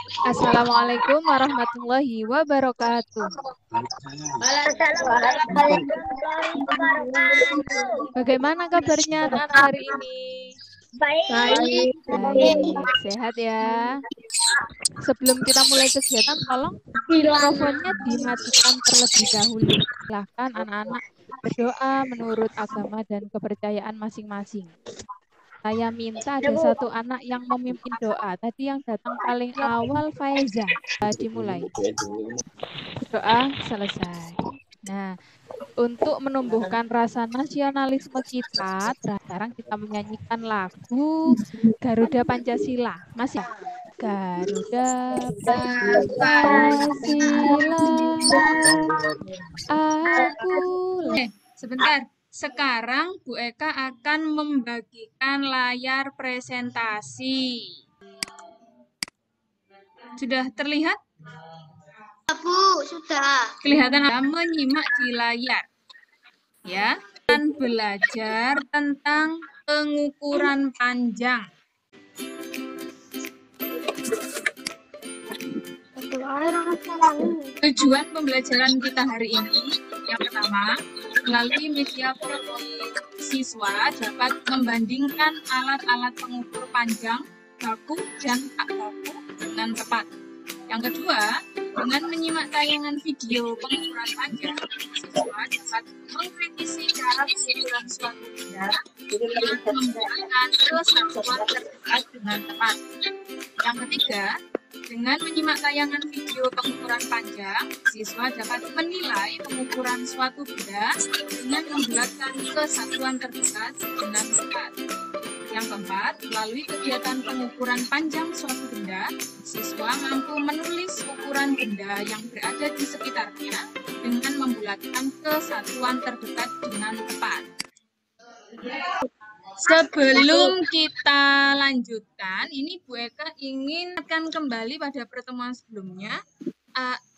Assalamualaikum warahmatullahi wabarakatuh. Bagaimana kabarnya anak-anak hari ini? Baik. Baik, sehat ya. Sebelum kita mulai kegiatan, tolong mikrofonnya dimatikan terlebih dahulu. Silahkan anak-anak berdoa menurut agama dan kepercayaan masing-masing. Saya minta ada satu anak yang memimpin doa. Tadi yang datang paling awal Faiza. Dimulai. Doa selesai. Nah, untuk menumbuhkan rasa nasionalisme kita, sekarang kita menyanyikan lagu Garuda Pancasila. Masih? Garuda Pancasila, aku. Sebentar. Sekarang Bu Eka akan membagikan layar presentasi. Sudah terlihat? Bu, sudah. Kelihatan menyimak di layar. Ya, dan belajar tentang pengukuran panjang. Tujuan pembelajaran kita hari ini, yang pertama, melalui media prototipe, siswa dapat membandingkan alat-alat pengukur panjang, baku, dan tak baku dengan tepat. Yang kedua, dengan menyimak tayangan video pengukuran panjang, siswa dapat mengkritisi cara pengukuran suatu benda yang memberikan kesatuan terdekat dengan tepat. Yang ketiga, dengan menyimak tayangan video pengukuran panjang, siswa dapat menilai pengukuran suatu benda dengan membulatkan kesatuan terdekat dengan tepat. Yang keempat, melalui kegiatan pengukuran panjang suatu benda, siswa mampu menulis ukuran benda yang berada di sekitarnya dengan membulatkan kesatuan terdekat dengan tepat. Sebelum kita lanjutkan, ini Bu Eka ingin akan kembali pada pertemuan sebelumnya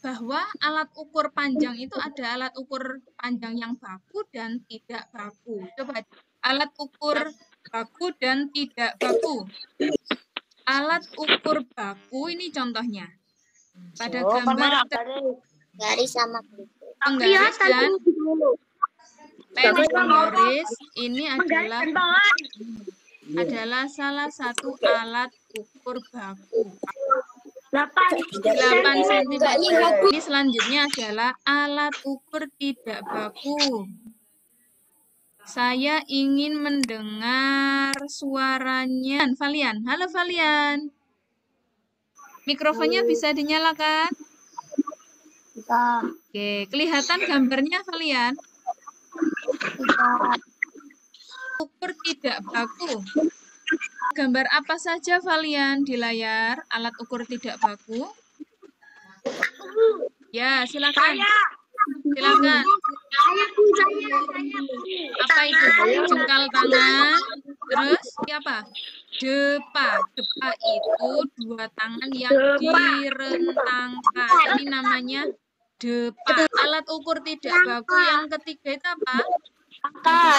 bahwa alat ukur panjang itu ada alat ukur panjang yang baku dan tidak baku. Coba alat ukur baku dan tidak baku. Alat ukur baku ini contohnya. Pada gambar garis sama penggaris dan penggaris ini adalah salah satu alat ukur baku. 8 cm. Ini selanjutnya adalah alat ukur tidak baku. Saya ingin mendengar suaranya. Valian, halo Valian. Mikrofonnya bisa dinyalakan? Bisa. Oke, kelihatan gambarnya Valian? Ukur tidak baku. Gambar apa saja Valian di layar alat ukur tidak baku? Ya, silakan. Silakan. Apa itu? Jengkal tangan. Terus apa? Depa. Depa itu dua tangan yang direntangkan. Ini namanya depa. Alat ukur tidak baku yang ketiga itu apa? Angka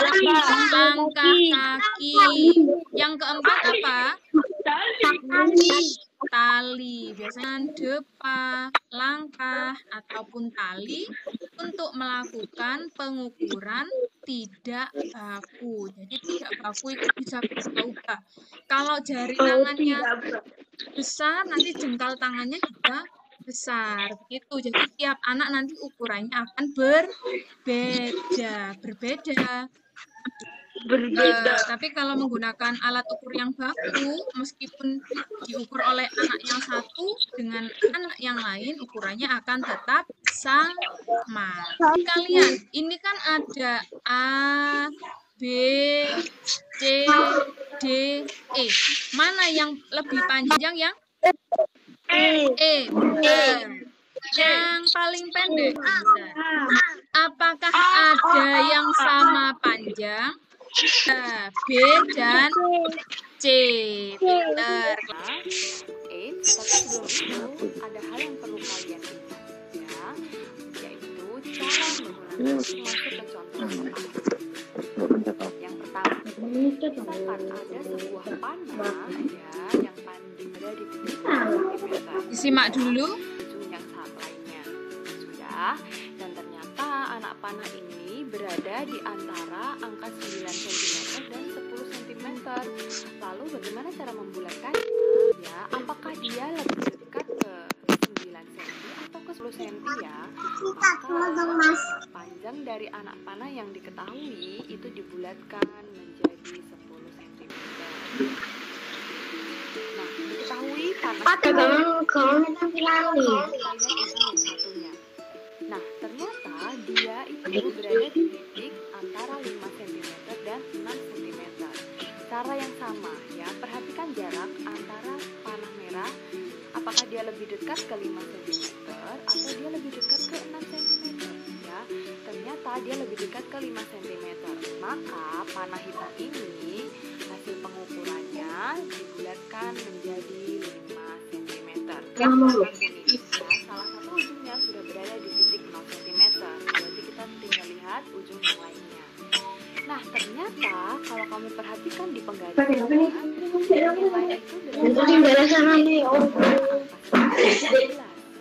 kaki. Yang keempat apa? Tali. Biasanya depa, langkah, ataupun tali untuk melakukan pengukuran tidak baku. Jadi tidak baku itu bisa berubah. Kalau jari tangannya besar, nanti jengkal tangannya juga besar. Begitu. Jadi tiap anak nanti ukurannya akan berbeda. Tapi kalau menggunakan alat ukur yang baku, meskipun diukur oleh anak yang satu dengan anak yang lain, ukurannya akan tetap sama. Kalian, ini kan ada A, B, C, D, E. Mana yang lebih panjang yang? E. Yang paling pendek. Apakah ada yang sama panjang? B dan C. Pinter. Tapi sebelum itu ada hal yang perlu kalian ingat ya, yaitu cara menggunakan suatu kecontohan. Yang pertama, misalkan ada sebuah panah ya, yang ada di pinggir Disimak dulu. ujung yang lainnya. Sudah. Dan ternyata anak panah ini berada di antara angka 9 cm dan 10 cm. Lalu bagaimana cara membulatkannya? Ya, apakah dia lebih dekat ke 9 cm atau ke 10 cm ya? Maka panjang dari anak panah yang diketahui itu dibulatkan menjadi 10 cm. Nah, diketahui panah satunya. Nah, ternyata dia itu berada di titik antara 5 cm dan 6 cm. Cara yang sama ya, perhatikan jarak antara panah merah, apakah dia lebih dekat ke 5 cm atau dia lebih dekat ke 6 cm ya. Ternyata dia lebih dekat ke 5 cm. Maka panah hitam ini hasil pengukurannya dibulatkan menjadi 5 cm. Dan panah kuning ya, salah satu ujungnya sudah berada di titik 0 cm. Berarti kita tinggal lihat ujung yang lainnya. Nah, ternyata kalau kamu perhatikan di penggarisnya, nilai itu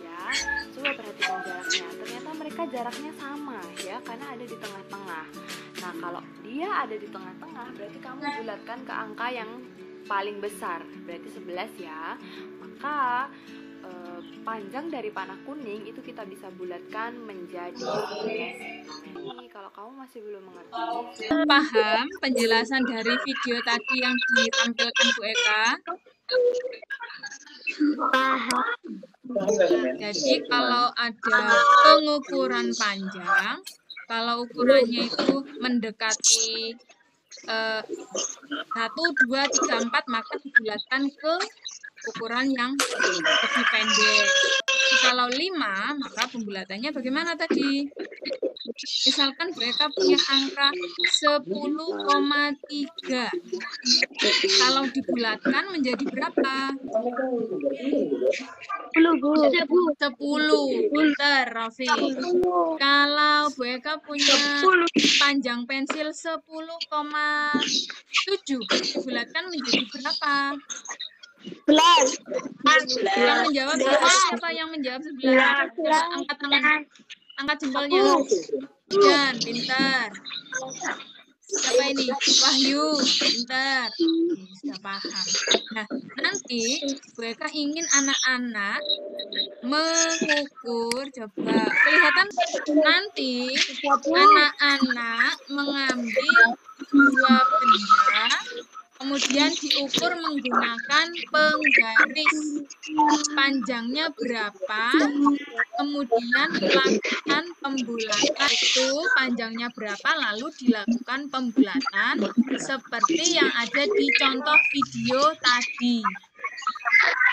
ya. Coba perhatikan jaraknya. Ternyata mereka jaraknya sama ya, karena ada di tengah-tengah. Nah, kalau dia ada di tengah-tengah, berarti kamu bulatkan ke angka yang paling besar, berarti 11 ya. Maka panjang dari panah kuning itu kita bisa bulatkan menjadi 11 cm. Kalau kamu masih belum mengerti, Paham penjelasan dari video tadi yang ditampilkan Bu Eka? Jadi kalau ada pengukuran panjang, kalau ukurannya itu mendekati 1, 2, 3, 4, maka dibulatkan ke ukuran yang lebih pendek. Kalau 5, maka pembulatannya bagaimana tadi? Misalkan mereka punya angka 10,3. Kalau dibulatkan menjadi berapa? 10. Pinter, Raffi. Kalau Bu Eka punya panjang pensil 10,7, dibulatkan menjadi berapa? 11. Yang menjawab 11, siapa yang menjawab 11? Angkat tangan, angkat jempolnya. Dan pintar. Siapa ini? Wahyu, pintar. Sudah paham. Nah, nanti Bu Eka ingin anak-anak mengukur, coba kelihatan nanti anak-anak mengambil 2 benda, kemudian diukur menggunakan penggaris. Panjangnya berapa, kemudian lakukan pembulatan itu panjangnya berapa, lalu dilakukan pembulatan seperti yang ada di contoh video tadi.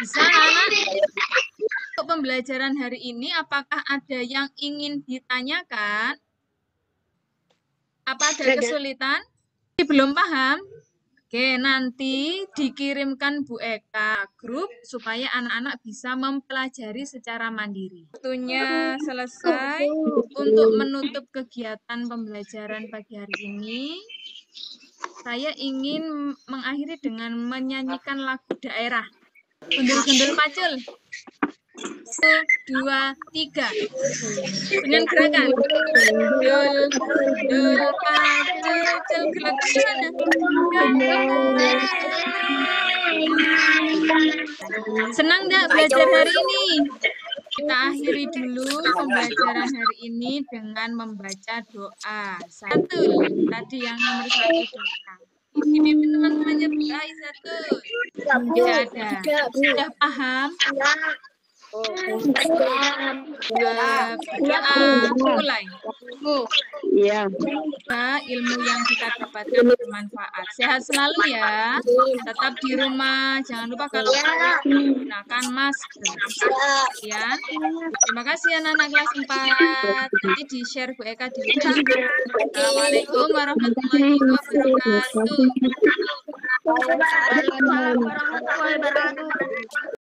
Bisa anak? Untuk pembelajaran hari ini, apakah ada yang ingin ditanyakan? Apa ada kesulitan? Belum paham? Oke, nanti dikirimkan Bu Eka grup supaya anak-anak bisa mempelajari secara mandiri. Waktunya selesai. Untuk menutup kegiatan pembelajaran pagi hari ini, saya ingin mengakhiri dengan menyanyikan lagu daerah. Gundul-gundul pacul. 1, 2, 3. Dengan gerakan. Gundul, gundul pacul, gerak ke sana. Senang nggak belajar hari ini? Kita akhiri dulu pembelajaran hari ini dengan membaca doa. 1, tadi yang nomor 1 doa. Ini teman-temannya doa 1. Tidak ada. Sudah paham? Mulai. Iya. Ilmu yang kita dapatkan bermanfaat. Sehat selalu ya. Tetap di rumah. Jangan lupa kalau gunakan masker. Ya. Terima kasih anak-anak kelas 4. Nanti di-share Bu Eka di WA. Assalamualaikum warahmatullahi wabarakatuh. Waalaikumsalam warahmatullahi wabarakatuh.